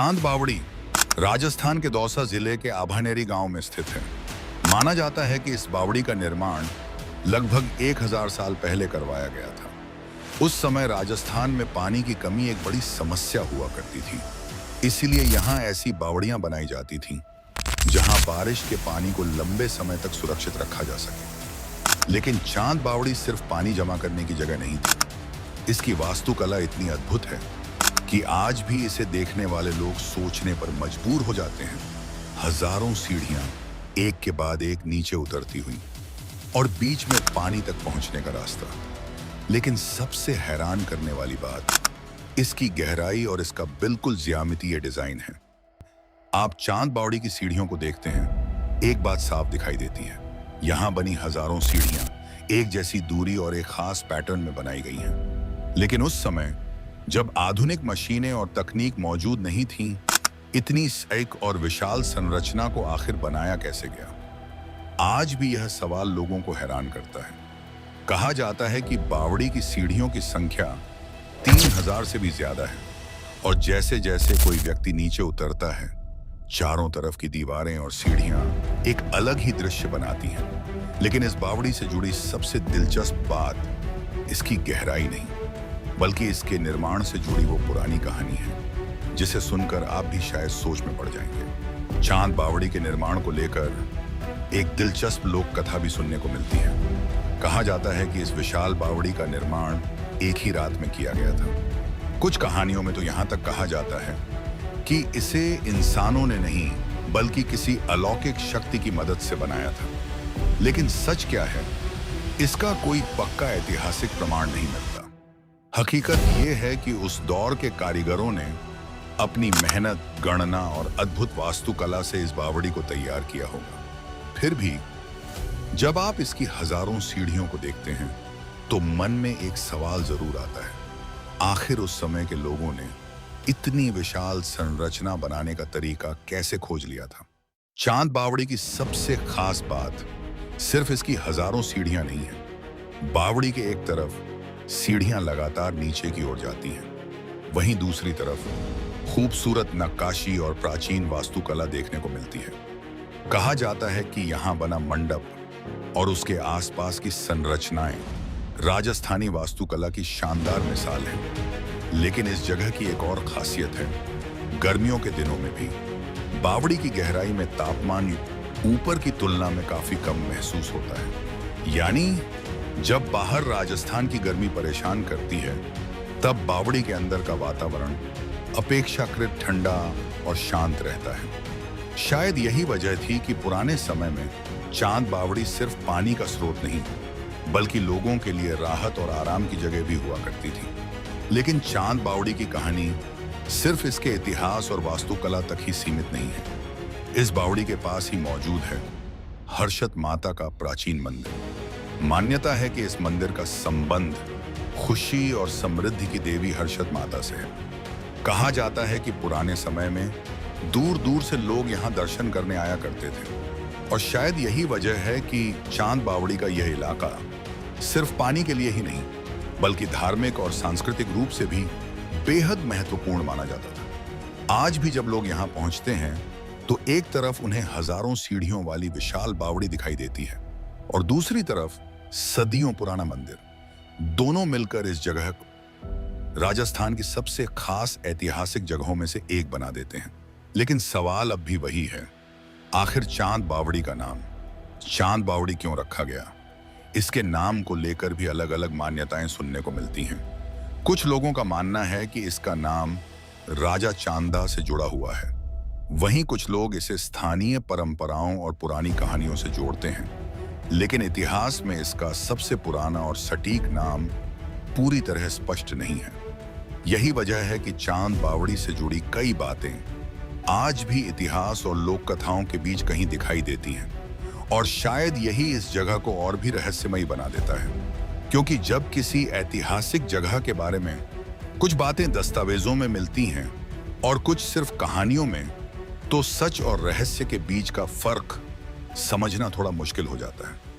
चांद बावड़ी राजस्थान के दौसा जिले के आभानेरी गांव में स्थित है। माना जाता है कि इस बावड़ी का निर्माण लगभग 1000 साल पहले करवाया गया था। उस समय राजस्थान में पानी की कमी एक बड़ी समस्या हुआ करती थी, इसीलिए यहाँ ऐसी बावड़ियां बनाई जाती थीं जहां बारिश के पानी को लंबे समय तक सुरक्षित रखा जा सके। लेकिन चांद बावड़ी सिर्फ पानी जमा करने की जगह नहीं थी। इसकी वास्तुकला इतनी अद्भुत है कि आज भी इसे देखने वाले लोग सोचने पर मजबूर हो जाते हैं। हजारों सीढ़ियां एक के बाद एक नीचे उतरती हुई और बीच में पानी तक पहुंचने का रास्ता। लेकिन सबसे हैरान करने वाली बात इसकी गहराई और इसका बिल्कुल ज्यामितीय डिजाइन है। आप चांद बावड़ी की सीढ़ियों को देखते हैं, एक बात साफ दिखाई देती है। यहां बनी हजारों सीढ़ियां एक जैसी दूरी और एक खास पैटर्न में बनाई गई हैं। लेकिन उस समय जब आधुनिक मशीनें और तकनीक मौजूद नहीं थीं, इतनी सटीक और विशाल संरचना को आखिर बनाया कैसे गया? आज भी यह सवाल लोगों को हैरान करता है। कहा जाता है कि बावड़ी की सीढ़ियों की संख्या 3000 से भी ज्यादा है और जैसे जैसे कोई व्यक्ति नीचे उतरता है, चारों तरफ की दीवारें और सीढ़ियां एक अलग ही दृश्य बनाती हैं। लेकिन इस बावड़ी से जुड़ी सबसे दिलचस्प बात इसकी गहराई नहीं, बल्कि इसके निर्माण से जुड़ी वो पुरानी कहानी है जिसे सुनकर आप भी शायद सोच में पड़ जाएंगे। चांद बावड़ी के निर्माण को लेकर एक दिलचस्प लोक कथा भी सुनने को मिलती है। कहा जाता है कि इस विशाल बावड़ी का निर्माण एक ही रात में किया गया था। कुछ कहानियों में तो यहाँ तक कहा जाता है कि इसे इंसानों ने नहीं बल्कि किसी अलौकिक शक्ति की मदद से बनाया था। लेकिन सच क्या है, इसका कोई पक्का ऐतिहासिक प्रमाण नहीं मिलता। हकीकत यह है कि उस दौर के कारीगरों ने अपनी मेहनत, गणना और अद्भुत वास्तुकला से इस बावड़ी को तैयार किया होगा। फिर भी जब आप इसकी हजारों सीढ़ियों को देखते हैं तो मन में एक सवाल जरूर आता है, आखिर उस समय के लोगों ने इतनी विशाल संरचना बनाने का तरीका कैसे खोज लिया था? चांद बावड़ी की सबसे खास बात सिर्फ इसकी हजारों सीढ़ियां नहीं है। बावड़ी के एक तरफ सीढ़ियां लगातार नीचे की ओर जाती हैं, वहीं दूसरी तरफ खूबसूरत नक्काशी और प्राचीन वास्तुकला देखने को मिलती है। कहा जाता है कि यहाँ बना मंडप और उसके आसपास की संरचनाएं राजस्थानी वास्तुकला की शानदार मिसाल है। लेकिन इस जगह की एक और खासियत है, गर्मियों के दिनों में भी बावड़ी की गहराई में तापमान ऊपर की तुलना में काफी कम महसूस होता है। यानी जब बाहर राजस्थान की गर्मी परेशान करती है, तब बावड़ी के अंदर का वातावरण अपेक्षाकृत ठंडा और शांत रहता है। शायद यही वजह थी कि पुराने समय में चांद बावड़ी सिर्फ पानी का स्रोत नहीं बल्कि लोगों के लिए राहत और आराम की जगह भी हुआ करती थी। लेकिन चांद बावड़ी की कहानी सिर्फ इसके इतिहास और वास्तुकला तक ही सीमित नहीं है। इस बावड़ी के पास ही मौजूद है हर्षत माता का प्राचीन मंदिर। मान्यता है कि इस मंदिर का संबंध खुशी और समृद्धि की देवी हर्षत माता से है। कहा जाता है कि पुराने समय में दूर दूर से लोग यहाँ दर्शन करने आया करते थे और शायद यही वजह है कि चांद बावड़ी का यह इलाका सिर्फ पानी के लिए ही नहीं बल्कि धार्मिक और सांस्कृतिक रूप से भी बेहद महत्वपूर्ण माना जाता था। आज भी जब लोग यहाँ पहुँचते हैं तो एक तरफ उन्हें हजारों सीढ़ियों वाली विशाल बावड़ी दिखाई देती है और दूसरी तरफ सदियों पुराना मंदिर। दोनों मिलकर इस जगह को राजस्थान की सबसे खास ऐतिहासिक जगहों में से एक बना देते हैं। लेकिन सवाल अब भी वही है, आखिर चांद बावड़ी का नाम चांद बावड़ी क्यों रखा गया? इसके नाम को लेकर भी अलग अलग मान्यताएं सुनने को मिलती हैं। कुछ लोगों का मानना है कि इसका नाम राजा चांदा से जुड़ा हुआ है, वहीं कुछ लोग इसे स्थानीय परंपराओं और पुरानी कहानियों से जोड़ते हैं। लेकिन इतिहास में इसका सबसे पुराना और सटीक नाम पूरी तरह स्पष्ट नहीं है। यही वजह है कि चांद बावड़ी से जुड़ी कई बातें आज भी इतिहास और लोक कथाओं के बीच कहीं दिखाई देती हैं और शायद यही इस जगह को और भी रहस्यमयी बना देता है। क्योंकि जब किसी ऐतिहासिक जगह के बारे में कुछ बातें दस्तावेजों में मिलती हैं और कुछ सिर्फ कहानियों में, तो सच और रहस्य के बीच का फर्क समझना थोड़ा मुश्किल हो जाता है।